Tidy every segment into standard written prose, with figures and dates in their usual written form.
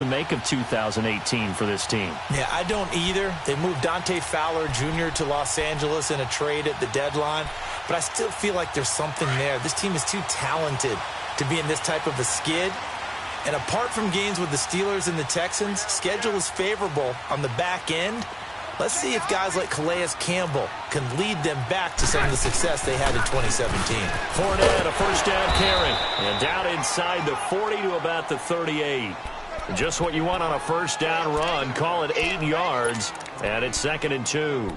to make of 2018 for this team. Yeah, I don't either. They moved Dante Fowler Jr. to Los Angeles in a trade at the deadline, but I still feel like there's something there. This team is too talented to be in this type of a skid. And apart from games with the Steelers and the Texans, schedule is favorable on the back end. Let's see if guys like Calais Campbell can lead them back to some of the success they had in 2017. Fournette, a first down carry. And down inside the 40 to about the 38. Just what you want on a first down run. Call it 8 yards. And it's 2nd and 2.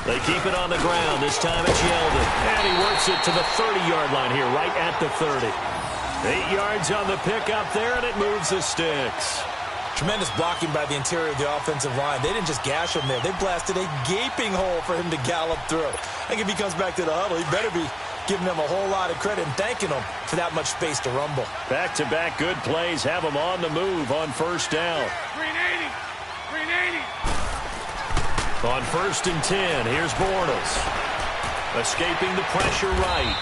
They keep it on the ground. This time it's Yeldon. And he works it to the 30-yard line here, right at the 30. 8 yards on the pickup there, and it moves the sticks. Tremendous blocking by the interior of the offensive line. They didn't just gash him there. They blasted a gaping hole for him to gallop through. I think if he comes back to the huddle, he better be giving them a whole lot of credit and thanking them for that much space to rumble. Back-to-back good plays have them on the move on first down. 380. 380. On 1st and 10, here's Bortles. Escaping the pressure right.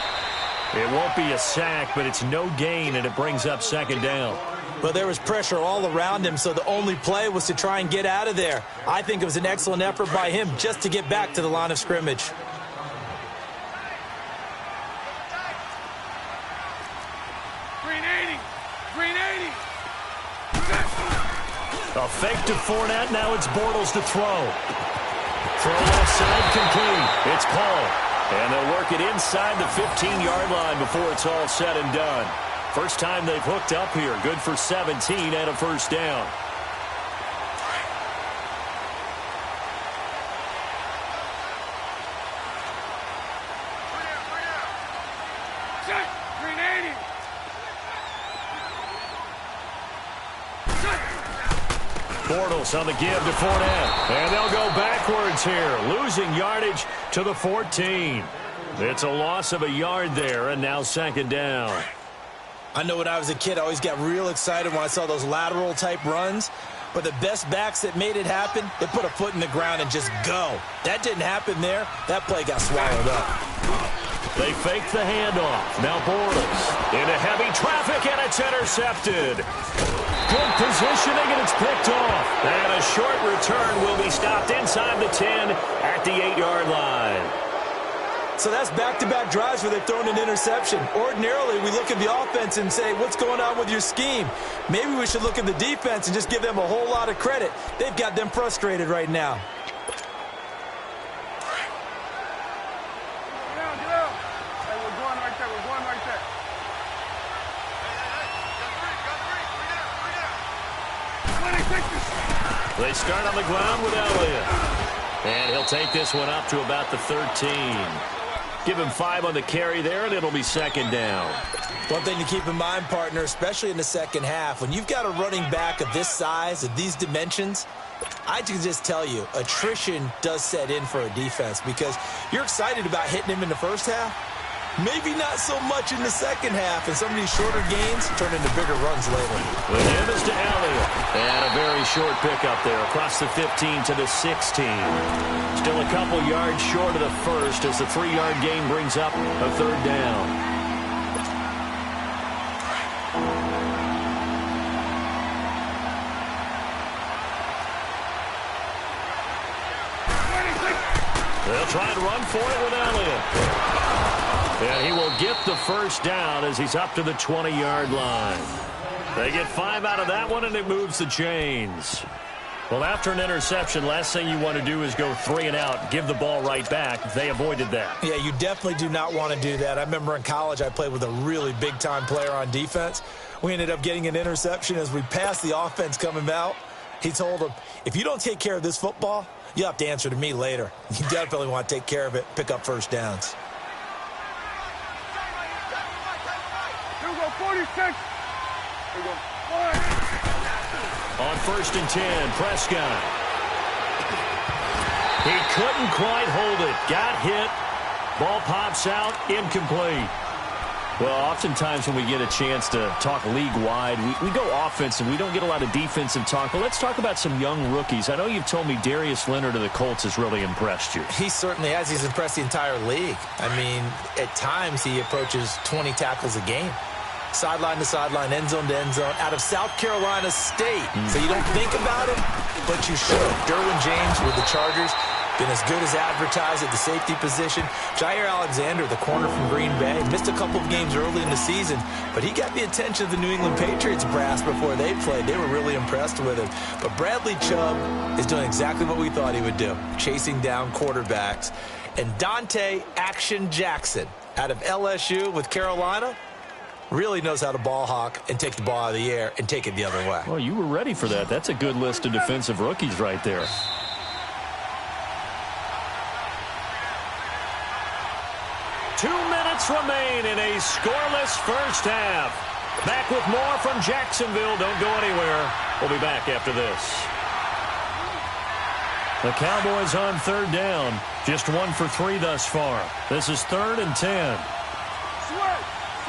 It won't be a sack, but it's no gain, and it brings up 2nd down. Well, there was pressure all around him, so the only play was to try and get out of there. I think it was an excellent effort by him just to get back to the line of scrimmage. 380. 380. A fake to Fournette. Now it's Bortles to throw. Throw left side complete. It's called. And they'll work it inside the 15-yard line before it's all said and done. First time they've hooked up here. Good for 17 and a first down. Set. 380. Bortles on the give to Fournette. And they'll go backwards here, losing yardage to the 14. It's a loss of a yard there, and now 2nd down. I know when I was a kid, I always got real excited when I saw those lateral-type runs. But the best backs that made it happen, they put a foot in the ground and just go. That didn't happen there. That play got swallowed up. They fake the handoff. Now Bortles into heavy traffic, and it's intercepted. Good positioning, and it's picked off. And a short return will be stopped inside the 10 at the 8-yard line. So that's back-to-back drives where they've thrown an interception. Ordinarily, we look at the offense and say, what's going on with your scheme? Maybe we should look at the defense and just give them a whole lot of credit. They've got them frustrated right now. Get out. Hey, we're going right there. We're going right there. They start on the ground with Elliott. And he'll take this one up to about the 13. Give him 5 on the carry there, and it'll be 2nd down. One thing to keep in mind, partner, especially in the second half, when you've got a running back of this size, of these dimensions, I can just tell you, attrition does set in for a defense because you're excited about hitting him in the first half. Maybe not so much in the second half, and some of these shorter gains turn into bigger runs later. The give is to Elliott. And a very short pickup there across the 15 to the 16. Still a couple yards short of the first as the 3-yard gain brings up a 3rd down. They'll try and run for it with Elliott. And he will get the first down as he's up to the 20-yard line. They get 5 out of that one, and it moves the chains. Well, after an interception, last thing you want to do is go 3 and out, give the ball right back. They avoided that. Yeah, you definitely do not want to do that. I remember in college I played with a really big-time player on defense. We ended up getting an interception as we passed the offense coming out. He told him, if you don't take care of this football, you'll have to answer to me later. You definitely want to take care of it, pick up first downs. 46. On 1st and 10, Prescott. He couldn't quite hold it. Got hit. Ball pops out, incomplete. Well, oftentimes when we get a chance to talk league-wide, we go offensive. We don't get a lot of defensive talk. But let's talk about some young rookies. I know you've told me Darius Leonard of the Colts has really impressed you. He certainly has. He's impressed the entire league. I mean, at times he approaches 20 tackles a game. Sideline to sideline, end zone to end zone, out of South Carolina State. So you don't think about it, but you should. Derwin James with the Chargers, been as good as advertised at the safety position. Jair Alexander, the corner from Green Bay, missed a couple of games early in the season, but he got the attention of the New England Patriots brass before they played. They were really impressed with him. But Bradley Chubb is doing exactly what we thought he would do, chasing down quarterbacks. And Dante Action Jackson out of LSU with Carolina really knows how to ball hawk and take the ball out of the air and take it the other way. Well, you were ready for that. That's a good list of defensive rookies right there. Remain in a scoreless first half. Back with more from Jacksonville. Don't go anywhere. We'll be back after this. The Cowboys on third down. Just 1 for 3 thus far. This is 3rd and 10. Switch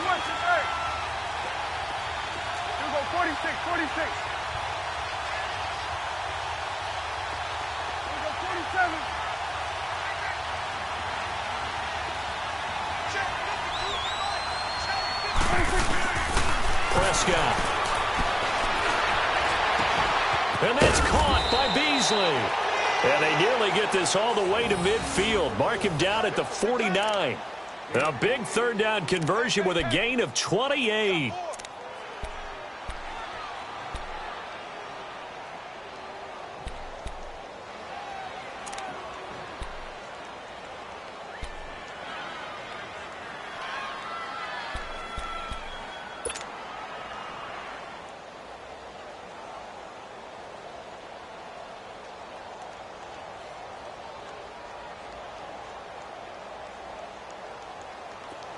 it back. Here we go, 46, 46. Here we go, 47. Prescott. And that's caught by Beasley. And they nearly get this all the way to midfield. Mark him down at the 49. A big third down conversion with a gain of 28.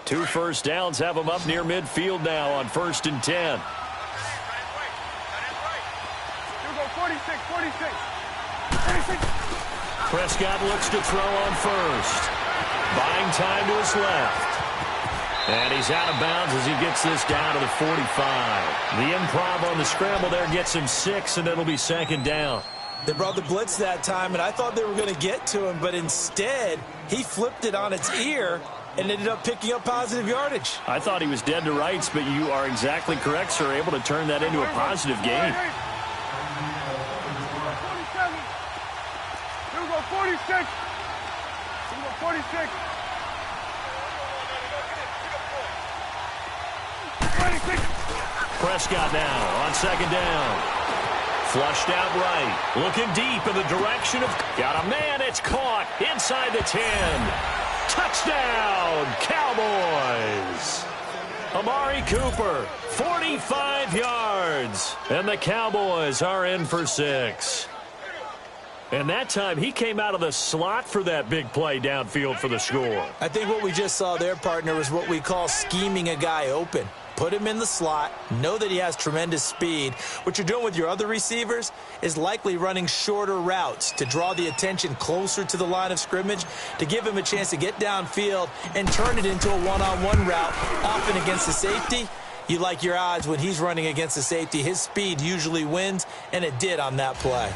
Two first downs have them up near midfield now on 1st and 10. Here we go, 46, 46. 46. Prescott looks to throw on first. Buying time to his left. And he's out of bounds as he gets this down to the 45. The improv on the scramble there gets him 6, and it'll be 2nd down. They brought the blitz that time, and I thought they were going to get to him, but instead he flipped it on its ear and ended up picking up positive yardage. I thought he was dead to rights, but you are exactly correct, sir. Able to turn that into a positive gain. 47. Here we go, 46. Here we go, 46. 26. Prescott now on 2nd down. Flushed out right. Looking deep in the direction of... Got a man. It's caught inside the 10. Touchdown, Cowboys. Amari Cooper, 45 yards. And the Cowboys are in for 6. And that time, he came out of the slot for that big play downfield for the score. I think what we just saw there, partner, is what we call scheming a guy open. Put him in the slot, know that he has tremendous speed. What you're doing with your other receivers is likely running shorter routes to draw the attention closer to the line of scrimmage, to give him a chance to get downfield and turn it into a one-on-one route, often against the safety. You like your odds when he's running against the safety. His speed usually wins, and it did on that play.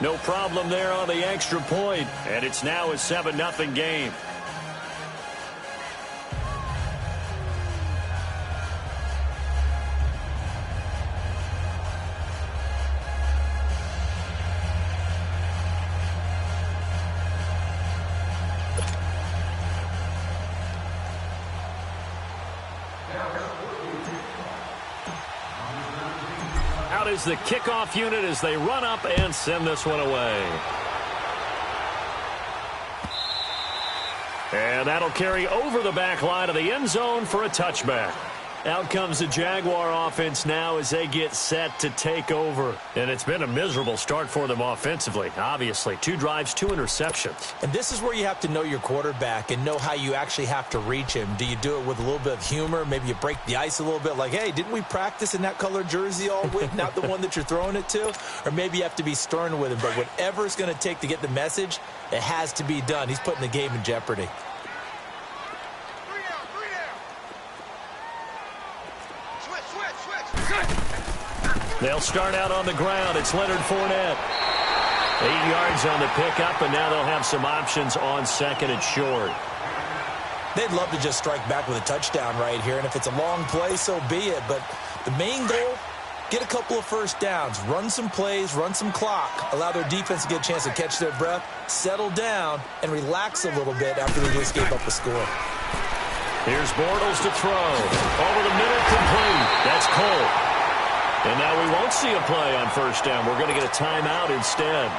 No problem there on the extra point, and it's now a 7-0 game. Out is the kickoff unit as they run up and send this one away. And that'll carry over the back line of the end zone for a touchback. Out comes the Jaguar offense now as they get set to take over. And it's been a miserable start for them offensively, obviously. 2 drives, 2 interceptions. And this is where you have to know your quarterback and know how you actually have to reach him. Do you do it with a little bit of humor? Maybe you break the ice a little bit like, hey, didn't we practice in that colored jersey all week? Not the one that you're throwing it to? Or maybe you have to be stern with him. But whatever it's going to take to get the message, it has to be done. He's putting the game in jeopardy. They'll start out on the ground. It's Leonard Fournette. 8 yards on the pickup, and now they'll have some options on second and short. They'd love to just strike back with a touchdown right here, and if it's a long play, so be it. But the main goal, get a couple of first downs, run some plays, run some clock, allow their defense to get a chance to catch their breath, settle down, and relax a little bit after they just gave up a score. Here's Bortles to throw. Over the middle, complete. That's Cole. And now we won't see a play on first down. We're going to get a timeout instead,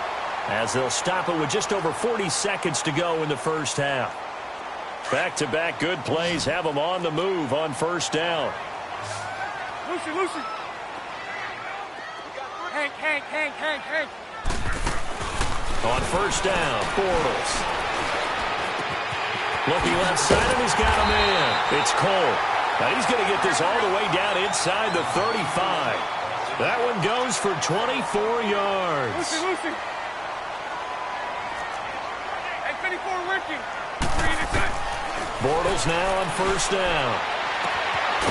as they'll stop it with just over 40 seconds to go in the first half. Back-to-back good plays have them on the move on first down. Lucy. Hank. On first down, Bortles. Looking left side, and he's got a man. It's Cole. Now he's going to get this all the way down inside the 35. That one goes for 24 yards. Lucy. Hey, 54 working. Bortles now on first down.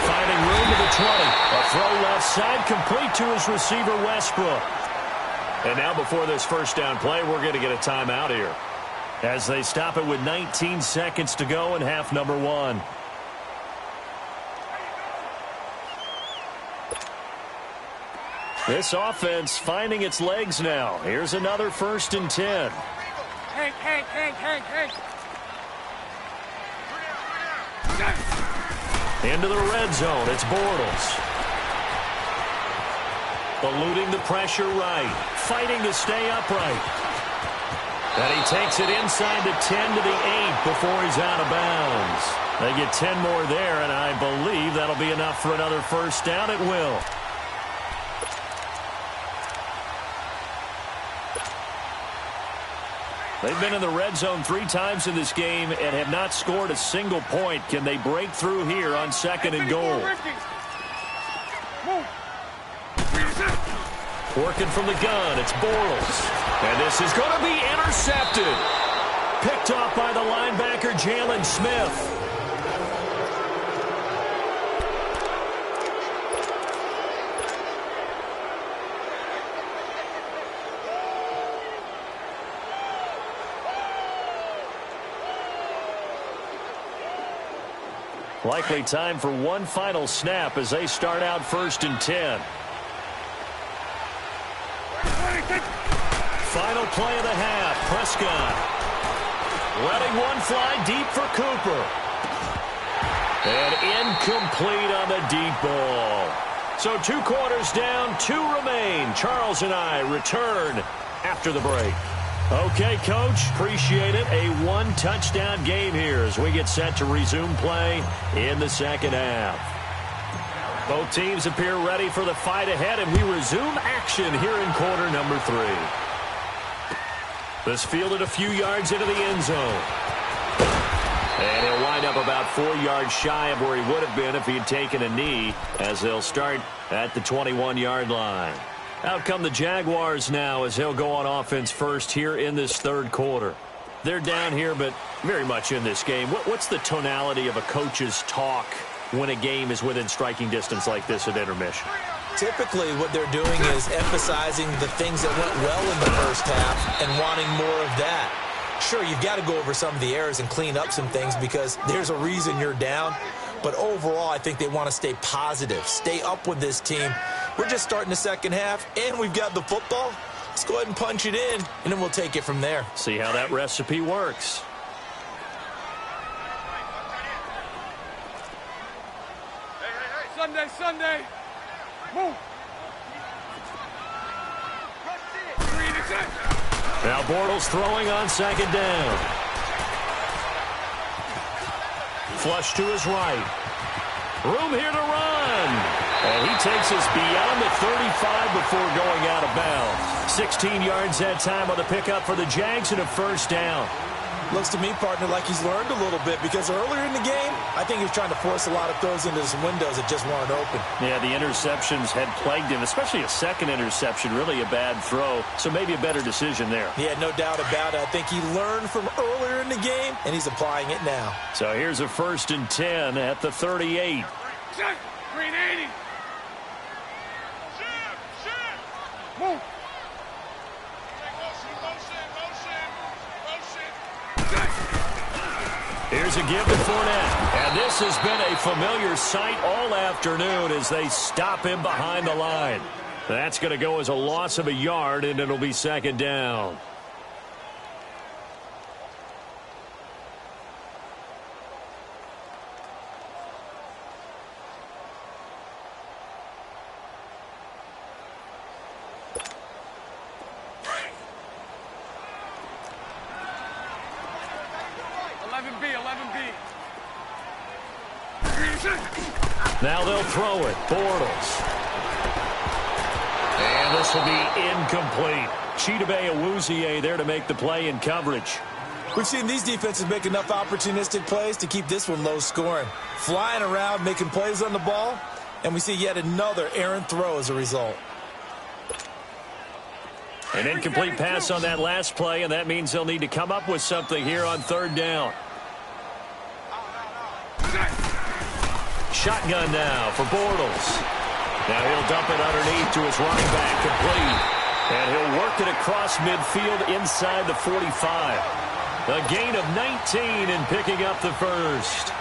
Finding room to the 20. A throw left side, complete to his receiver, Westbrook. And now before this first down play, we're going to get a timeout here, as they stop it with 19 seconds to go in half number 1. This offense finding its legs now. Here's another 1st and 10. Hank. Into the red zone. It's Bortles. Eluding the pressure right. Fighting to stay upright. And he takes it inside the 10 to the 8 before he's out of bounds. They get 10 more there, and I believe that'll be enough for another first down. It will. They've been in the red zone 3 times in this game and have not scored a single point. Can they break through here on second and goal? Working from the gun, it's Bortles. And this is going to be intercepted. Picked off by the linebacker, Jalen Smith. Likely time for one final snap as they start out 1st and 10. Final play of the half. Prescott letting one fly deep for Cooper. And incomplete on the deep ball. So 2 quarters down, 2 remain. Charles and I return after the break. Okay, Coach, appreciate it. A 1-touchdown game here as we get set to resume play in the second half. Both teams appear ready for the fight ahead, and we resume action here in quarter number 3. This fielded a few yards into the end zone. And he'll wind up about 4 yards shy of where he would have been if he had taken a knee, as they'll start at the 21-yard line. Out come the Jaguars now as they'll go on offense first here in this 3rd quarter. They're down here, but very much in this game. What's the tonality of a coach's talk when a game is within striking distance like this at intermission? Typically, what they're doing is emphasizing the things that went well in the first half and wanting more of that. Sure, you've got to go over some of the errors and clean up some things because there's a reason you're down. But overall, I think they want to stay positive, stay up with this team. We're just starting the second half, and we've got the football. Let's go ahead and punch it in, and then we'll take it from there. See how that recipe works. Sunday. Move. Now Bortles throwing on second down. Flush to his right. Room here to run. And he takes us beyond the 35 before going out of bounds. 16 yards that time on the pickup for the Jags and a first down. Looks to me, partner, like he's learned a little bit because earlier in the game, I think he was trying to force a lot of throws into his windows that just weren't open. Yeah, the interceptions had plagued him, especially a second interception, really a bad throw. So maybe a better decision there. Yeah, no doubt about it. I think he learned from earlier in the game, and he's applying it now. So here's a 1st and 10 at the 38. Green 80. Move. Here's a give to Fournette. And this has been a familiar sight all afternoon as they stop him behind the line. That's going to go as a loss of a yard, and it'll be second down. Now they'll throw it. Bortles. And this will be incomplete. Chidobe Awuzie there to make the play in coverage. We've seen these defenses make enough opportunistic plays to keep this one low scoring. Flying around, making plays on the ball, and we see yet another errant throw as a result. An incomplete pass on that last play, and that means they'll need to come up with something here on third down. Shotgun now for Bortles. Now he'll dump it underneath to his running back, complete. And he'll work it across midfield inside the 45. A gain of 19 and picking up the first.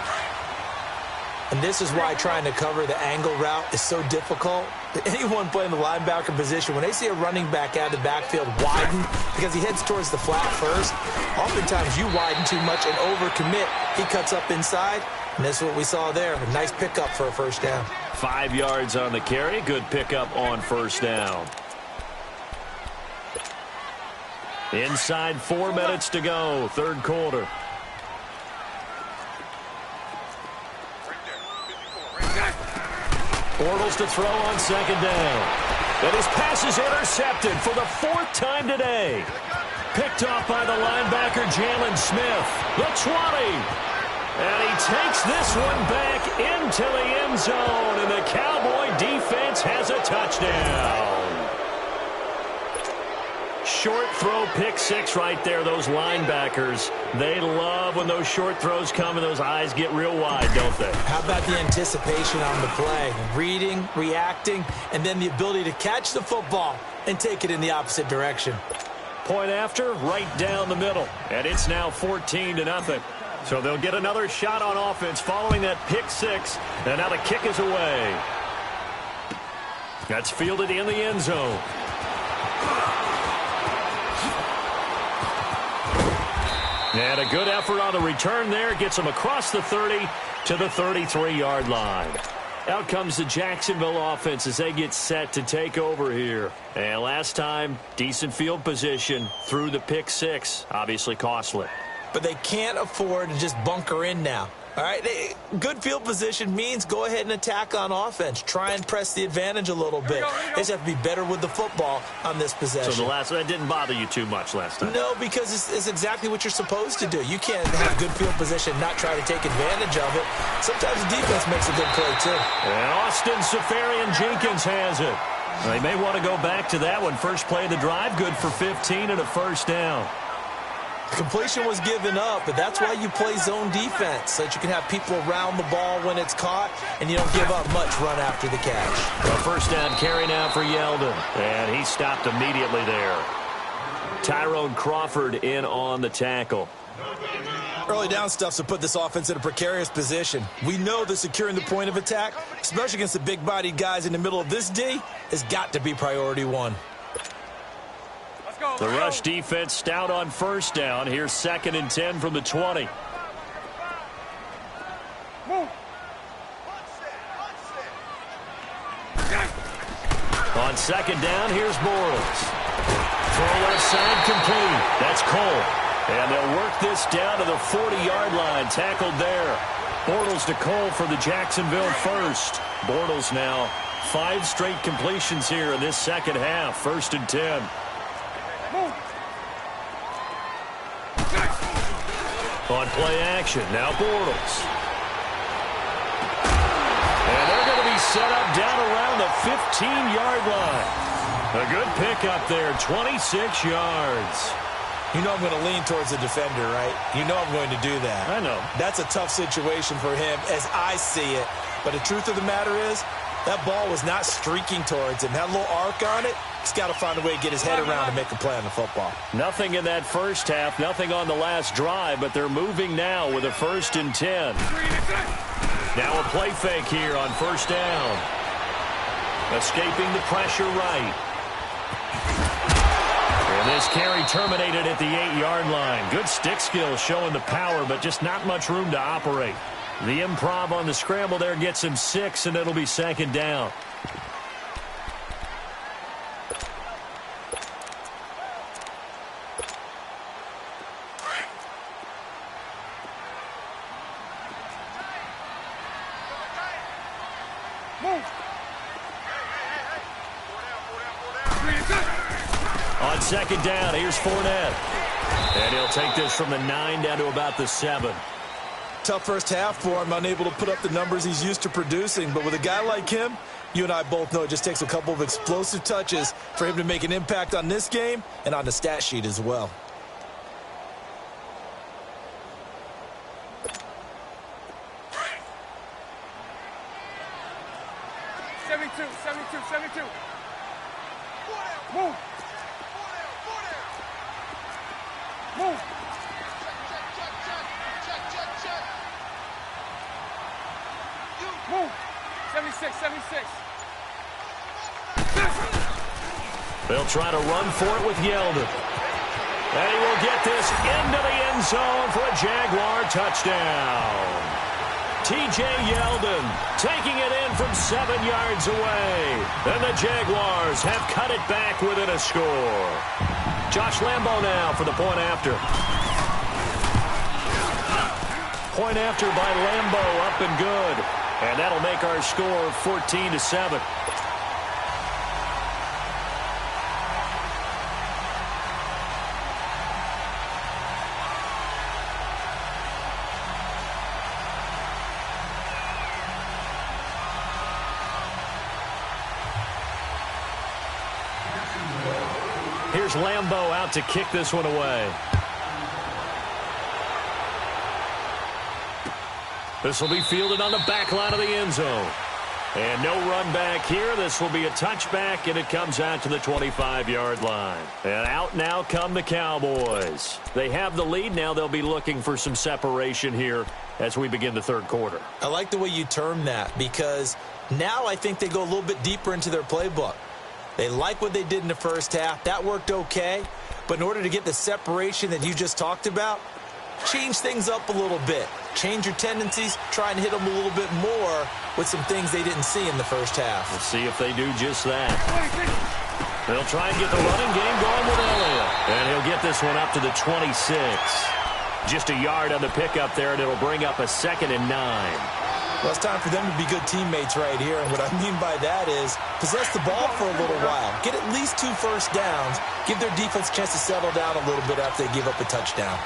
And this is why trying to cover the angle route is so difficult. Anyone playing the linebacker position, when they see a running back out of the backfield widen because he heads towards the flat first, oftentimes you widen too much and overcommit. He cuts up inside, and that's what we saw there. A nice pickup for a first down. 5 yards on the carry. Good pickup on first down. Inside 4 minutes to go, third quarter. Bortles to throw on second down. And his pass is intercepted for the 4th time today. Picked off by the linebacker, Jalen Smith. The 20. And he takes this one back into the end zone. And the Cowboy defense has a touchdown. Short throw, pick six right there. Those linebackers, they love when those short throws come and those eyes get real wide, don't they? How about the anticipation on the play? Reading, reacting, and then the ability to catch the football and take it in the opposite direction. Point after, right down the middle. And it's now 14-0. So they'll get another shot on offense following that pick six. And now the kick is away. That's fielded in the end zone. And a good effort on the return there. Gets them across the 30 to the 33-yard line. Out comes the Jacksonville offense as they get set to take over here. And last time, decent field position through the pick six. Obviously costly. But they can't afford to just bunker in now. All right, good field position means go ahead and attack on offense. Try and press the advantage a little bit. They just have to be better with the football on this possession. So that didn't bother you too much last time? No, because it's exactly what you're supposed to do. You can't have good field position, not try to take advantage of it. Sometimes the defense makes a good play, too. And Austin Seferian-Jenkins has it. They may want to go back to that one. First play of the drive, good for 15 and a first down. Completion was given up, but that's why you play zone defense, so that you can have people around the ball when it's caught, and you don't give up much run after the catch. A first down carry now for Yeldon, and he stopped immediately there. Tyrone Crawford in on the tackle. Early down stuffs have put this offense in a precarious position. We know that securing the point of attack, especially against the big-bodied guys in the middle of this D, has got to be priority one. The rush defense stout on first down. Here's 2nd and 10 from the 20. On second down, here's Bortles. Throw left side complete. That's Cole. And they'll work this down to the 40-yard line. Tackled there. Bortles to Cole for the Jacksonville first. Bortles now 5 straight completions here in this second half. 1st and 10. On play action, now Bortles. And they're going to be set up down around the 15-yard line. A good pickup there, 26 yards. You know I'm going to lean towards the defender, right? You know I'm going to do that. I know. That's a tough situation for him as I see it. But the truth of the matter is, that ball was not streaking towards him. Had a little arc on it. He's got to find a way to get his head around and make a play on the football. Nothing in that first half, nothing on the last drive, but they're moving now with a 1st and 10. Now a play fake here on 1st down. Escaping the pressure right. And this carry terminated at the 8-yard line. Good stick skill showing the power, but just not much room to operate. The improv on the scramble there gets him 6, and it'll be 2nd down. On 2nd down, here's Fournette. And he'll take this from the 9 down to about the 7. Tough first half for him, unable to put up the numbers he's used to producing. But with a guy like him, you and I both know it just takes a couple of explosive touches for him to make an impact on this game and on the stat sheet as well. Move. Move. Move. 76. They'll try to run for it with Yeldon. And he will get this into the end zone for a Jaguar touchdown. T.J. Yeldon taking it in from 7 yards away. And the Jaguars have cut it back within a score. Josh Lambo now for the point after. Point after by Lambo, up and good. And that'll make our score 14-7. Here's Lambo out to kick this one away. This will be fielded on the back line of the end zone. And no run back here. This will be a touchback, and it comes out to the 25-yard line. And out now come the Cowboys. They have the lead. Now they'll be looking for some separation here as we begin the third quarter. I like the way you term that, because now I think they go a little bit deeper into their playbook. They like what they did in the first half. That worked okay. But in order to get the separation that you just talked about, change things up a little bit. Change your tendencies. Try and hit them a little bit more with some things they didn't see in the first half. We'll see if they do just that. They'll try and get the running game going with Elliott. And he'll get this one up to the 26. Just a yard on the pickup there, and it'll bring up a 2nd and 9. Well, it's time for them to be good teammates right here. And what I mean by that is possess the ball for a little while. Get at least 2 first downs. Give their defense a chance to settle down a little bit after they give up a touchdown.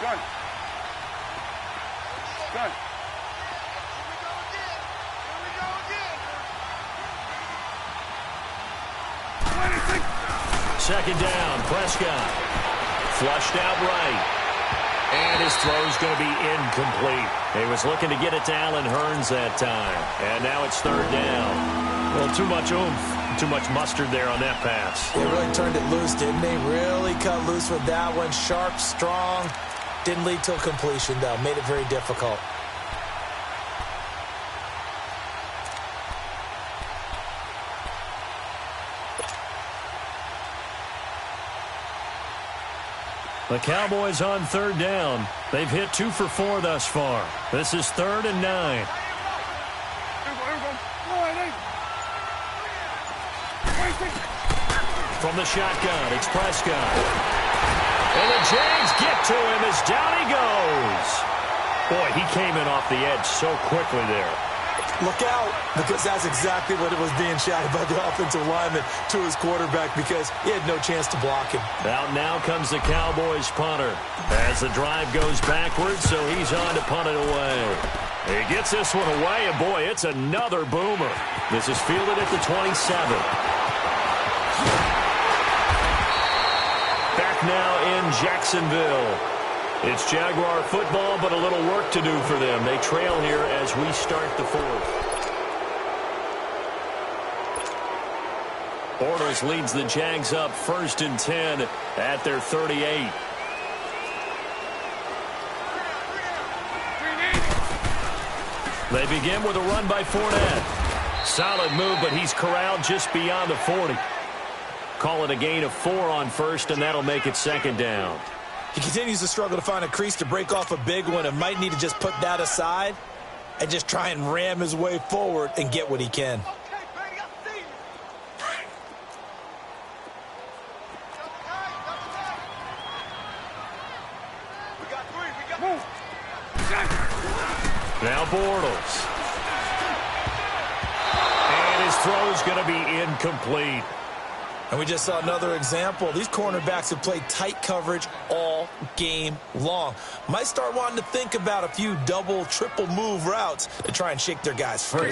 Gun. Gun. Here we go again. 2nd down, Prescott. Flushed out right. And his throw's going to be incomplete. He was looking to get it to Allen Hurns that time. And now it's 3rd down. Well, too much oomph, too much mustard there on that pass. They really turned it loose, didn't they? Really cut loose with that one. Sharp, strong. Didn't lead to a completion, though. Made it very difficult. The Cowboys on 3rd down. They've hit 2 for 4 thus far. This is 3rd and 9. From the shotgun, it's Prescott. And the Jags get to him as down he goes. Boy, he came in off the edge so quickly there. Look out, because that's exactly what it was being shouted by the offensive lineman to his quarterback, because he had no chance to block him. Out now comes the Cowboys punter as the drive goes backwards, so he's on to punt it away. He gets this one away, and boy, it's another boomer. This is fielded at the 27. Back now in Jacksonville. It's Jaguar football, but a little work to do for them. They trail here as we start the 4th. Bortles leads the Jags up 1st and 10 at their 38. They begin with a run by Fournette. Solid move, but he's corralled just beyond the 40. Call it a gain of 4 on 1st, and that'll make it 2nd down. He continues to struggle to find a crease to break off a big one and might need to just put that aside and just try and ram his way forward and get what he can. Now Bortles. And his throw is going to be incomplete. And we just saw another example. These cornerbacks have played tight coverage all game long. Might start wanting to think about a few double, triple move routes to try and shake their guys free.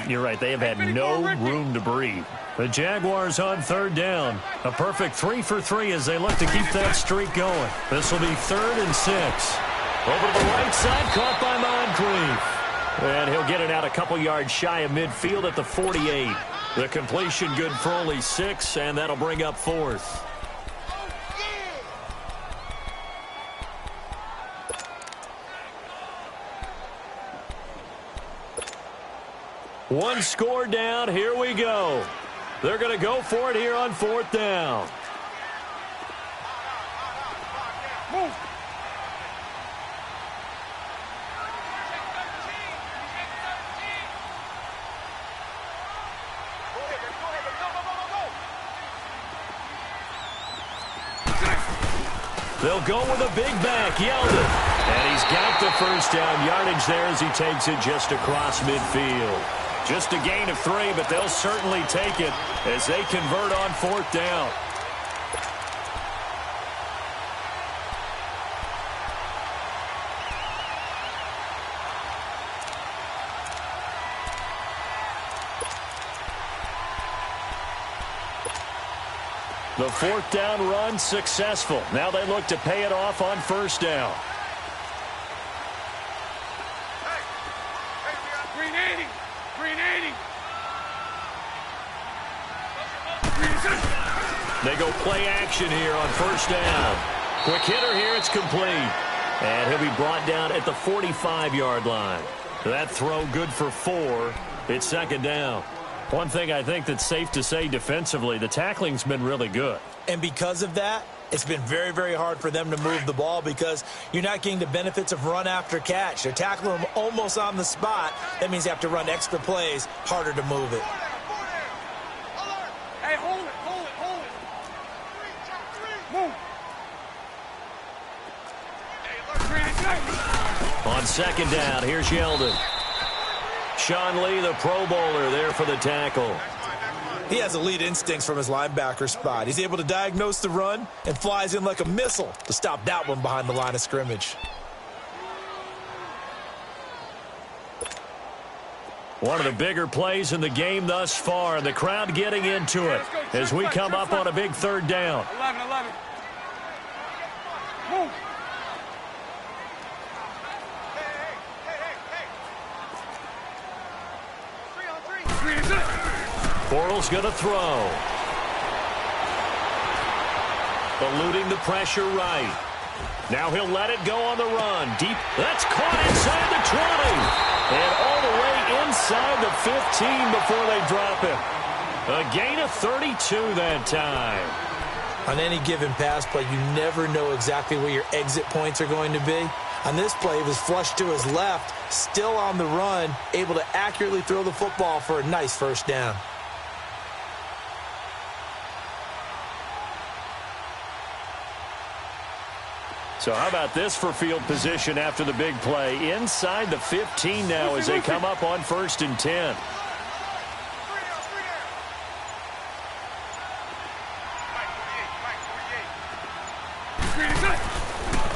You're right, they have had no room to breathe. The Jaguars on 3rd down. A perfect 3 for 3 as they look to keep that streak going. This will be 3rd and 6. Over to the right side, caught by Moncrief. And he'll get it out a couple yards shy of midfield at the 48. The completion good for only 6, and that'll bring up 4th. One score down. Here we go. They're going to go for it here on 4th down. Move. They'll go with a big back, Yeldon. And he's got the 1st down yardage there as he takes it just across midfield. Just a gain of 3, but they'll certainly take it as they convert on 4th down. The 4th down run successful. Now they look to pay it off on 1st down. Green 80. Green 80. They go play action here on 1st down. Quick hitter here. It's complete. And he'll be brought down at the 45-yard line. That throw good for 4. It's 2nd down. One thing I think that's safe to say defensively, the tackling's been really good. And because of that, it's been very, very hard for them to move the ball because you're not getting the benefits of run after catch. They're tackling them almost on the spot. That means you have to run extra plays, harder to move it. Hey, hold it, hold it, hold it. Move. On 2nd down, here's Yeldon. Sean Lee, the Pro Bowler, there for the tackle. He has elite instincts from his linebacker spot. He's able to diagnose the run and flies in like a missile to stop that one behind the line of scrimmage. One of the bigger plays in the game thus far, and the crowd getting into it as we come up on a big 3rd down. 11. Move. Bortles going to throw. Eluding the pressure right. Now he'll let it go on the run. Deep. That's caught inside the 20. And all the way inside the 15 before they drop him. A gain of 32 that time. On any given pass play, you never know exactly where your exit points are going to be. On this play, it was flushed to his left, still on the run, able to accurately throw the football for a nice 1st down. So how about this for field position after the big play? Inside the 15 now as they come up on 1st and 10.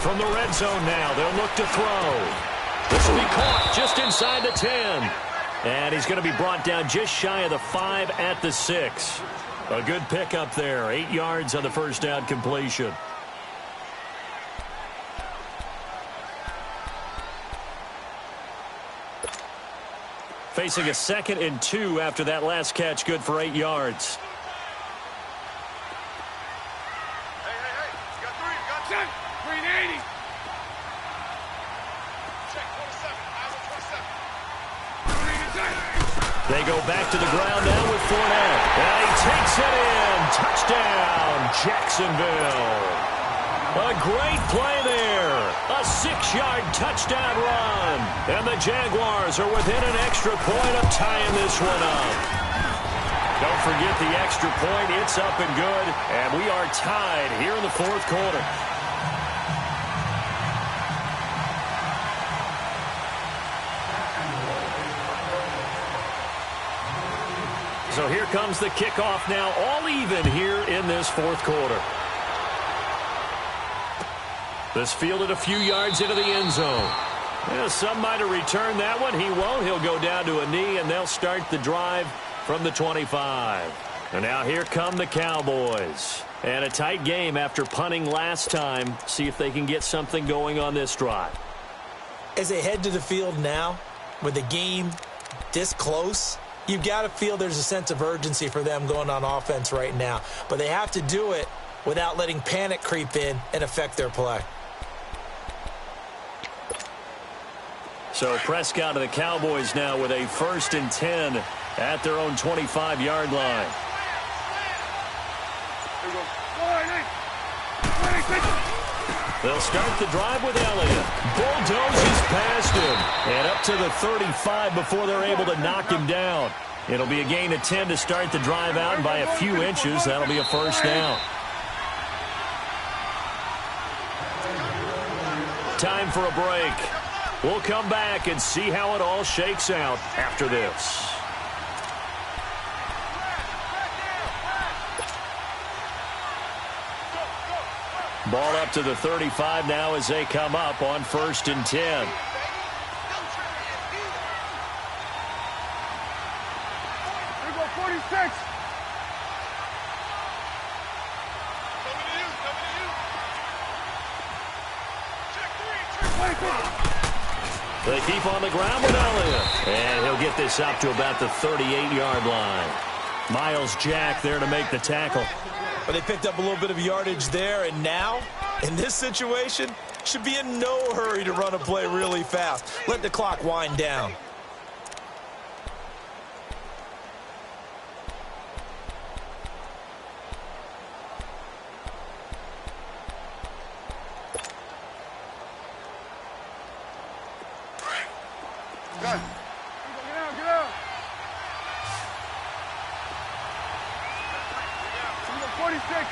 From the red zone now, they'll look to throw. This will be caught just inside the 10. And he's going to be brought down just shy of the 5 at the 6. A good pickup there. 8 yards on the 1st down completion. Facing a 2nd and 2 after that last catch, good for 8 yards. They go back to the ground now with Fournette. And he takes it in. Touchdown, Jacksonville. A great play there. A 6-yard touchdown run. And the Jaguars are within an extra point of tying this one up. Don't forget the extra point. It's up and good. And we are tied here in the fourth quarter. So here comes the kickoff now, all even here in this fourth quarter. This fielded a few yards into the end zone. Yeah, some might have returned that one. He won't. He'll go down to a knee, and they'll start the drive from the 25. And now here come the Cowboys. And a tight game after punting last time. See if they can get something going on this drive. As they head to the field now, with the game this close, you've got to feel there's a sense of urgency for them going on offense right now. But they have to do it without letting panic creep in and affect their play. So Prescott of the Cowboys now with a 1st and 10 at their own 25-yard line. They'll start the drive with Elliott. Bulldozes past him. And up to the 35 before they're able to knock him down. It'll be a gain of 10 to start the drive out, and by a few inches, that'll be a first down. Time for a break. We'll come back and see how it all shakes out after this. Ball up to the 35 now as they come up on 1st and 10. Here we go, 46. They keep on the ground with Elliott. And he'll get this up to about the 38-yard line. Miles Jack there to make the tackle. But they picked up a little bit of yardage there, and now, in this situation, should be in no hurry to run a play really fast. Let the clock wind down. Good. Get out, get out. 46.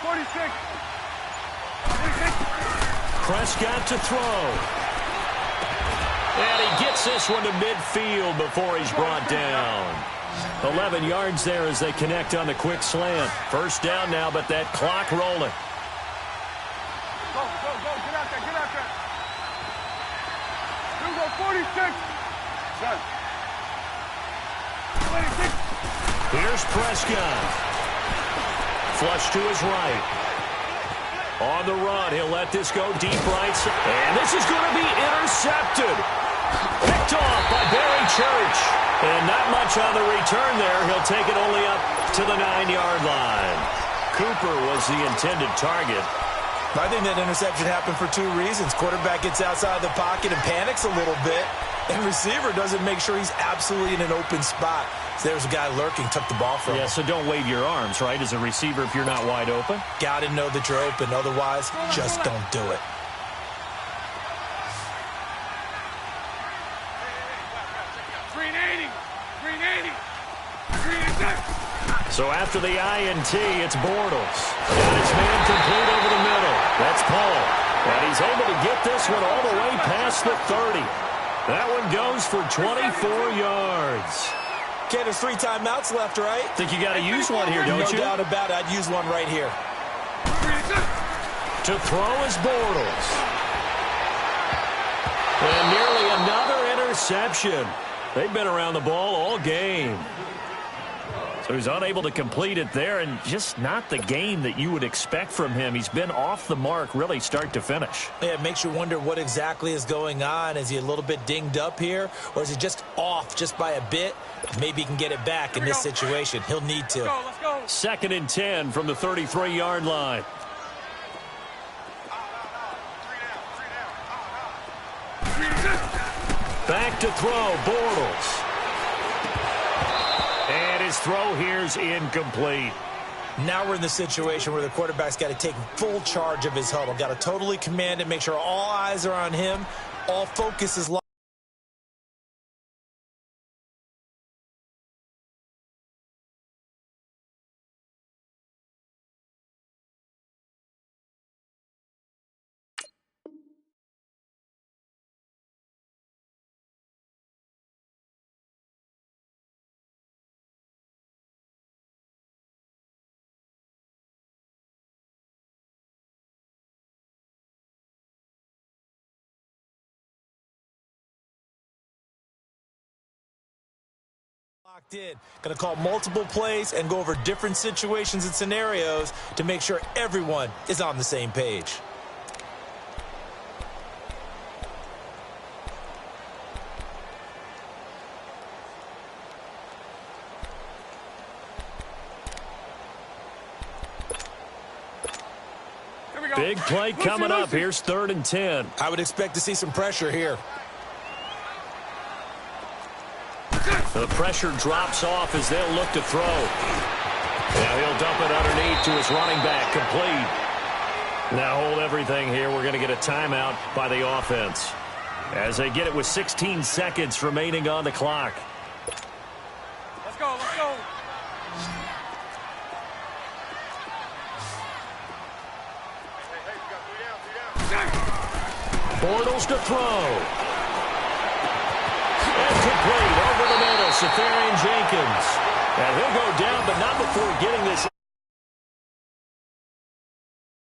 46. Prescott to throw. And he gets this one to midfield before he's brought down. 11 yards there as they connect on the quick slant. First down now, but that clock rolling. Go, go, go. Get out there, get out there. Here we go, 46. Good. 26. Here's Prescott. Flush to his right. On the run, he'll let this go deep right. And this is going to be intercepted. Picked off by Barry Church. And not much on the return there. He'll take it only up to the 9-yard line. Cooper was the intended target. I think that interception happened for two reasons. Quarterback gets outside the pocket and panics a little bit. And receiver doesn't make sure he's absolutely in an open spot. So there's a guy lurking, took the ball from him. Yeah, so don't wave your arms, right, as a receiver if you're not wide open. Got to know that you're open. Otherwise, just don't do it. So after the INT, it's Bortles. And it's man complete over the middle. That's Paul. And he's able to get this one all the way past the 30. That one goes for 24 yards. Okay, there's 3 timeouts left, right? Think you got to use one here, don't you? No doubt about it. I'd use one right here. To throw is Bortles. And nearly another interception. They've been around the ball all game. So he's unable to complete it there, and just not the game that you would expect from him. He's been off the mark really start to finish. Yeah, it makes you wonder what exactly is going on. Is he a little bit dinged up here, or is he just off just by a bit? Maybe he can get it back in this situation. He'll need to. Let's go. 2nd and 10 from the 33-yard line. Back to throw, Bortles. And his throw here's incomplete. Now we're in the situation where the quarterback's got to take full charge of his huddle. Got to totally command it, make sure all eyes are on him. All focus is locked. Locked in. Going to call multiple plays and go over different situations and scenarios to make sure everyone is on the same page. Here we go. Big play coming up. Here's 3rd and 10. I would expect to see some pressure here. The pressure drops off as they'll look to throw. Now he'll dump it underneath to his running back, complete. Now hold everything here. We're going to get a timeout by the offense as they get it with 16 seconds remaining on the clock. Let's go, let's go. Bortles to throw. And complete over the middle, Safarian Jenkins. And he'll go down, but not before getting this.